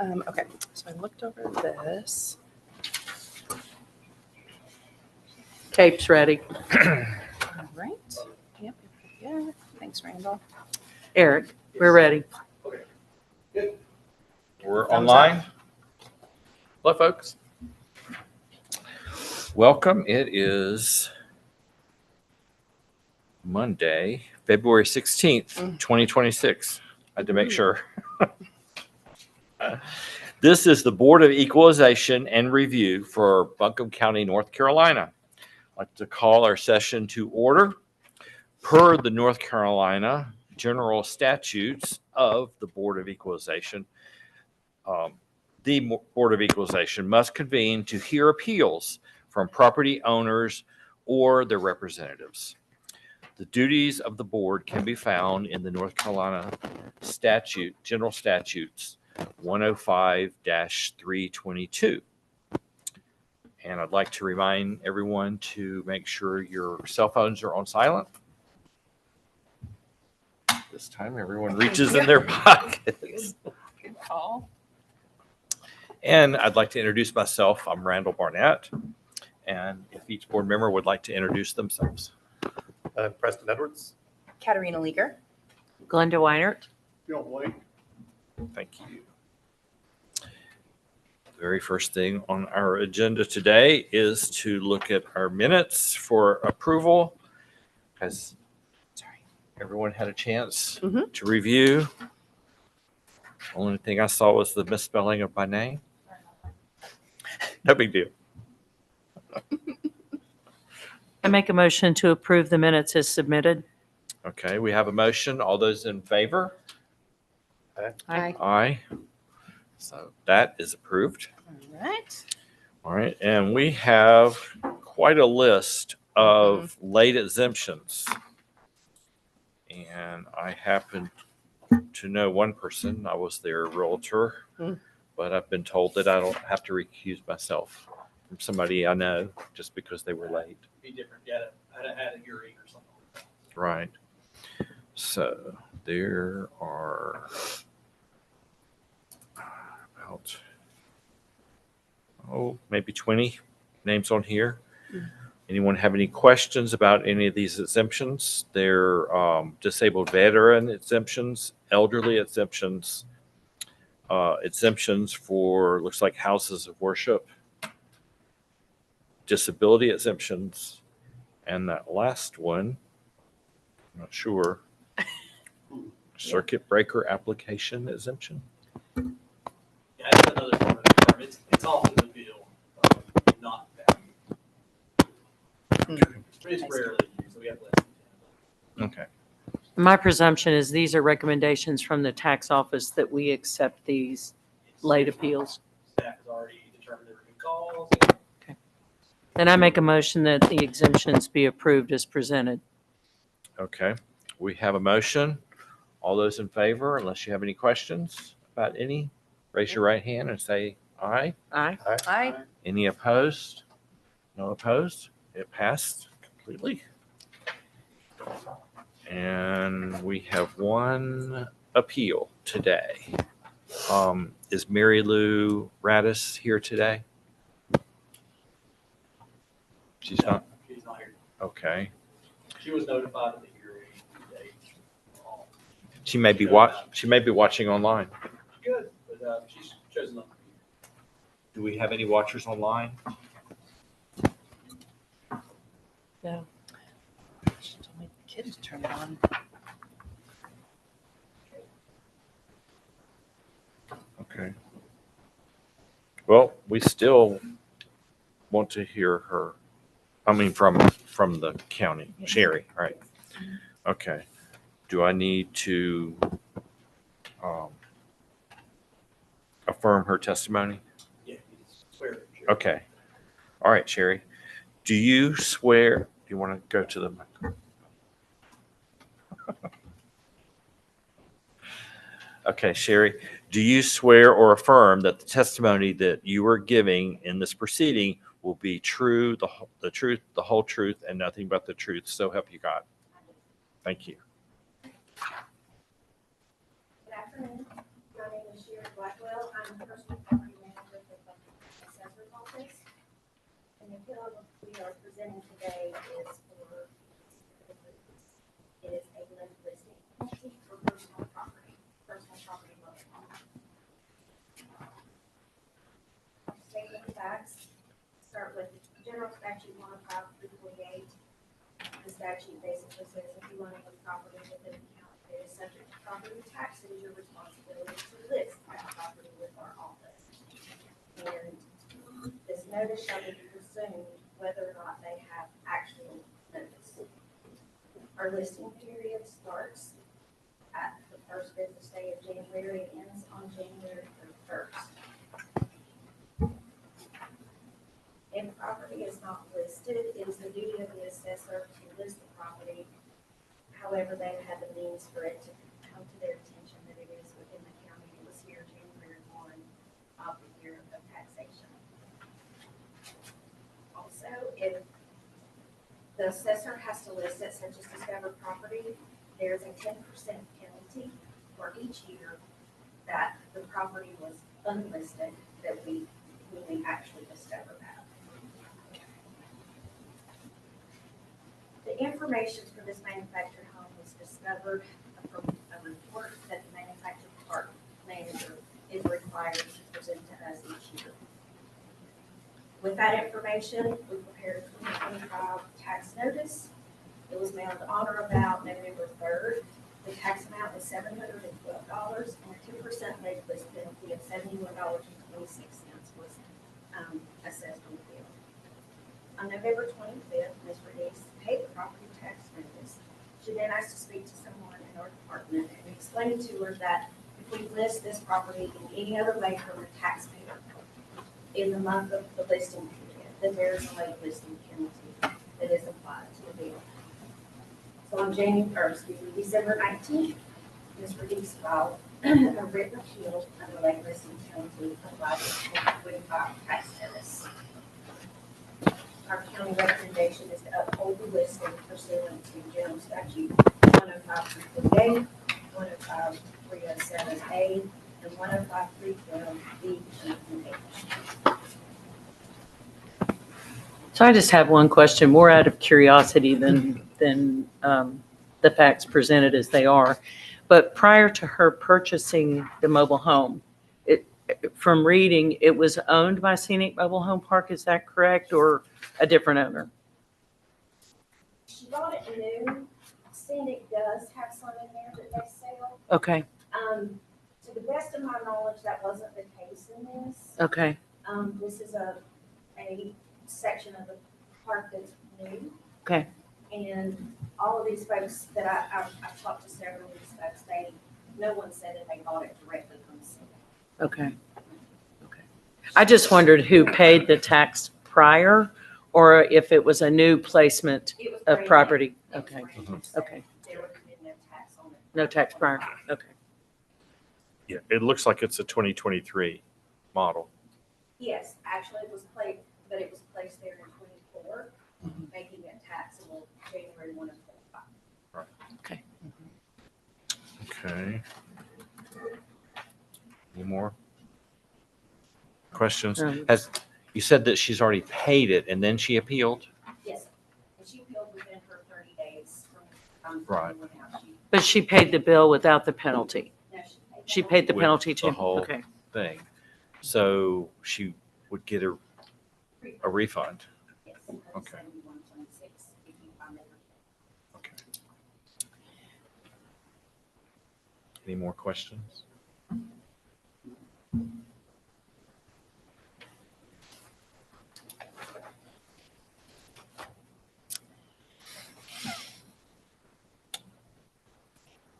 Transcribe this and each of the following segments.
Okay, so I looked over this. Tape's ready. All right. Yep. Yeah. Thanks, Randall. Eric, we're ready. We're Thumbs online. Hello, folks. Welcome. It is Monday, February 16th, 2026. I had to make sure. This is the Board of Equalization and Review for Buncombe County, North Carolina. I'd like to call our session to order. Per the North Carolina General Statutes of the Board of Equalization, the Board of Equalization must convene to hear appeals from property owners or their representatives. The duties of the board can be found in the North Carolina General Statutes 105-322. And I'd like to remind everyone to make sure your cell phones are on silent. This time everyone reaches in their pockets. Good call. And I'd like to introduce myself. I'm Randall Barnett. And if each board member would like to introduce themselves. Preston Edwards. Katarina Leaker. Glenda Weinert. Bill White. Thank you. The very first thing on our agenda today is to look at our minutes for approval. Has everyone had a chance to review? Only thing I saw was the misspelling of my name. No big deal. I make a motion to approve the minutes as submitted. Okay, we have a motion. All those in favor? Aye. Aye. So that is approved. All right. All right, and we have quite a list of late exemptions. And I happen to know one person. I was their realtor, but I've been told that I don't have to recuse myself from somebody I know just because they were late. Be different. Yeah, I had a hearing or something. Right. So there are about, maybe 20 names on here. Anyone have any questions about any of these exemptions? They're disabled veteran exemptions, elderly exemptions, exemptions for, looks like houses of worship, disability exemptions, and that last one, I'm not sure, circuit breaker application exemption. Yeah, that's another form of term. It's often the bill, not that. It's rarely used, so we have less than 10. Okay. My presumption is these are recommendations from the tax office that we accept these late appeals. Staff has already determined there were good calls. Then I make a motion that the exemptions be approved as presented. Okay. We have a motion. All those in favor, unless you have any questions about any, raise your right hand and say aye. Aye. Aye. Any opposed? No opposed? It passed completely. And we have one appeal today. Is Mary Lou Radis here today? She's not? She's not here. Okay. She was notified of the hearing today. She may be watching online. Good, but she's chosen not to be here. Do we have any watchers online? No. She told me the kids turned it on. Okay. Well, we still want to hear her. I mean, from the county, Sherry, right? Okay. Do I need to affirm her testimony? Yeah, you just swear it. Sure. Okay. All right, Sherry. Do you swear? Do you want to go to the microphone? Okay, Sherry, do you swear or affirm that the testimony that you are giving in this proceeding will be true, the truth, the whole truth, and nothing but the truth? So help you God. Thank you. Good afternoon. My name is Sherry Blackwell. I'm the person we are presenting today is for, it is a late listing penalty for personal property loan. Statement of facts, start with general statute 105-348. The statute basically says if you own a property within the county that is subject to property tax, it is your responsibility to list that property with our office. And this notice shall be presumed whether or not they have actual notice. Our listing period starts at the first business day of January and ends on January 31st. If property is not listed, it is the duty of the assessor to list the property. However, they've had the means for it to come to their attention that it is within the county. It was here January 1 of the year of taxation. Also, if the assessor has to list it, such as discovered property, there's a 10% penalty for each year that the property was unlisted that we actually discovered that. The information for this manufactured home was discovered from a report that the manufactured part manager is required to present to us each year. With that information, we prepared a 2025 tax notice. It was mailed on or about November 3rd. The tax amount was $712 and a 2% late list penalty of $71.26 was assessed on the bill. On November 25th, Ms. Renice paid the property tax notice. She then asked to speak to someone in our department and explained to her that if we list this property in any other way from a taxpayer in the month of the listing period, then there is a late listing penalty that is applied to the bill. So on December 19th, Ms. Renice filed a written appeal of the late listing penalty applied to the 2025 tax notice. Our county recommendation is to uphold the listing pursuant to General Statute 105-348, 105-307A, and 105-312B and H. So I just have one question, more out of curiosity than the facts presented as they are. But prior to her purchasing the mobile home, from reading, it was owned by Scenic Mobile Home Park, is that correct, or a different owner? She bought it new. Scenic does have some in there that they sell. Okay, To the best of my knowledge, that wasn't the case in this. okay, This is a section of the park that's new. okay. And all of these folks that I've talked to several of these folks, no one said that they bought it directly from the city. Okay. Okay. I just wondered who paid the tax prior, or if it was a new placement It was of brand property. new. It was Okay, brand new, so okay. There would have been no tax on it. No tax prior. Okay. Yeah, it looks like it's a 2023 model. Yes, actually it was placed, but it was placed there in 24, making it taxable January 1 of 25. Okay. Okay. Any more questions? You said that she's already paid it and then she appealed? Yes, sir. And she appealed within her 30 days from Right. when out. But she paid the bill without the penalty. No, She paid the With penalty the too? whole- Okay. Thing. So she would get a refund. Yes, Okay. 71.26 if you find it. Okay. Any more questions?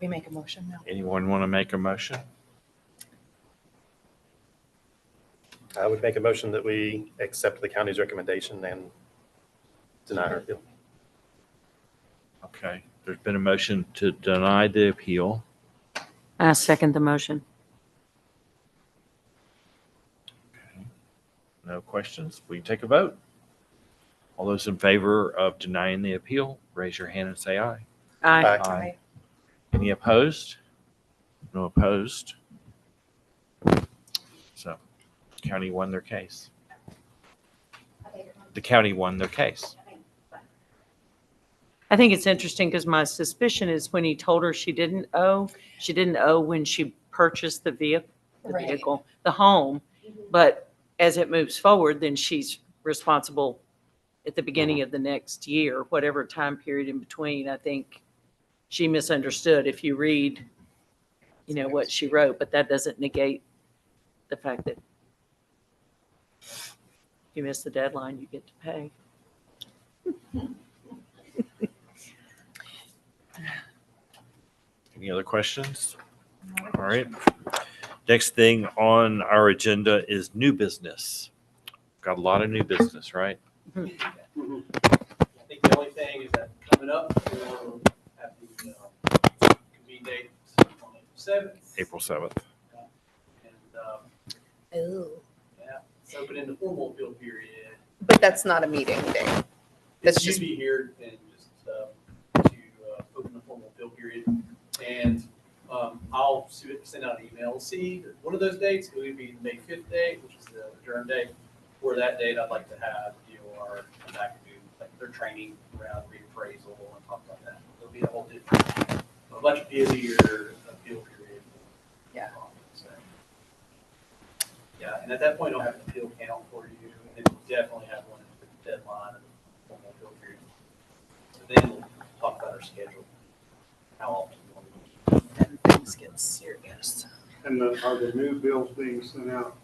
We make a motion now. Anyone want to make a motion? I would make a motion that we accept the county's recommendation and deny her appeal. Okay, there's been a motion to deny the appeal. I second the motion. Okay. No questions? We can take a vote. All those in favor of denying the appeal, raise your hand and say aye. Aye. Aye. Any opposed? No opposed. So county won their case. I make a motion the county won their case. I think it's interesting because my suspicion is when he told her she didn't owe when she purchased the Right. vehicle, the home. But as it moves forward, then she's responsible at the beginning of the next year, whatever time period in between. I think she misunderstood if you read, what she wrote, but that doesn't negate the fact that if you miss the deadline, you get to pay. Any other questions? All right. Next thing on our agenda is new business. Got a lot of new business, right? I think the only thing is that coming up, we'll have the convene date on April 7th. April 7th. And, yeah, it's open in the formal appeal period. But that's not a meeting day. That's You'd just- be here and just to open the formal appeal period. And I'll send out an email. See, one of those dates, it would be the May 5th date, which is the adjourn date. For that date, I'd like to have DOR come back and do like their training around reappraisal and talk about that. It'll be a whole different, a much busier appeal period. Yeah. So, yeah, and at that point, I'll have an appeal count for you, and then we'll definitely have one at the deadline of the formal appeal period. So then we'll talk about our schedule, how often we want to meet. And things get serious. And are the new bills being sent out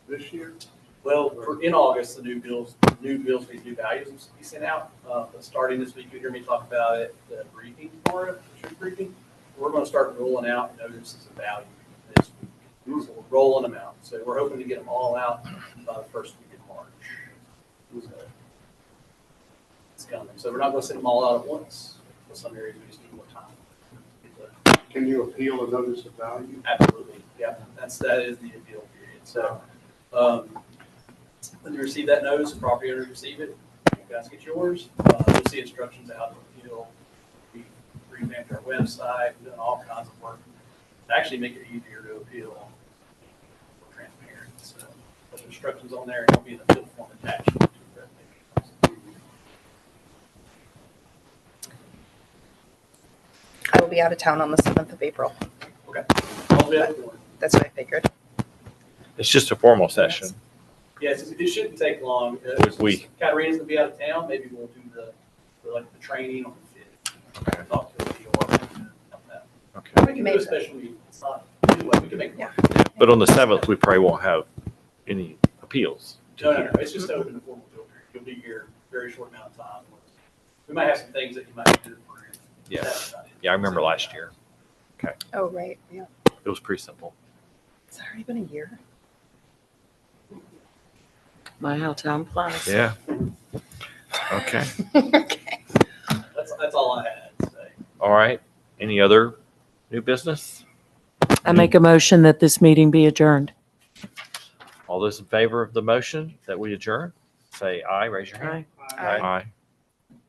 this year? Well, in August, the new bills, new values will be sent out. But starting this week, you'll hear me talk about it, the briefing for it, the truth briefing. We're going to start rolling out notices of value this week. So we're rolling them out. So we're hoping to get them all out by the first week of March. So it's coming. So we're not going to send them all out at once. For some areas, we just need more time. Can you appeal a notice of value? Absolutely, yeah, that is the appeal period, so, when you receive that notice, the property owner receive it, you guys get yours, you'll see instructions on how to appeal. We revamped our website, we've done all kinds of work to actually make it easier to appeal, for transparent, so, there's instructions on there, and there'll be an appeal form attached to it. I will be out of town on the 7th of April. Okay. I'll be able to- That's what I figured. It's just a formal session. Yes, it shouldn't take long. We- Katarina's gonna be out of town, maybe we'll do the training on the 5th. Talk to the DOR about that. Okay. We can do a special meeting, it's not, anyway, we can make it work. But on the 7th, we probably won't have any appeals. to No, hear. it's just open to formal field period. You'll be here a very short amount of time. We might have some things that you might do for you. Yeah. That's about it. Yeah, I remember last year. Oh, right. Yeah. It was pretty simple. It's already been a year. My how time flies. Yeah. Okay. Okay. That's all I had to say. All right. Any other new business? I make a motion that this meeting be adjourned. All those in favor of the motion that we adjourn, say aye, raise your hand. Aye. Aye.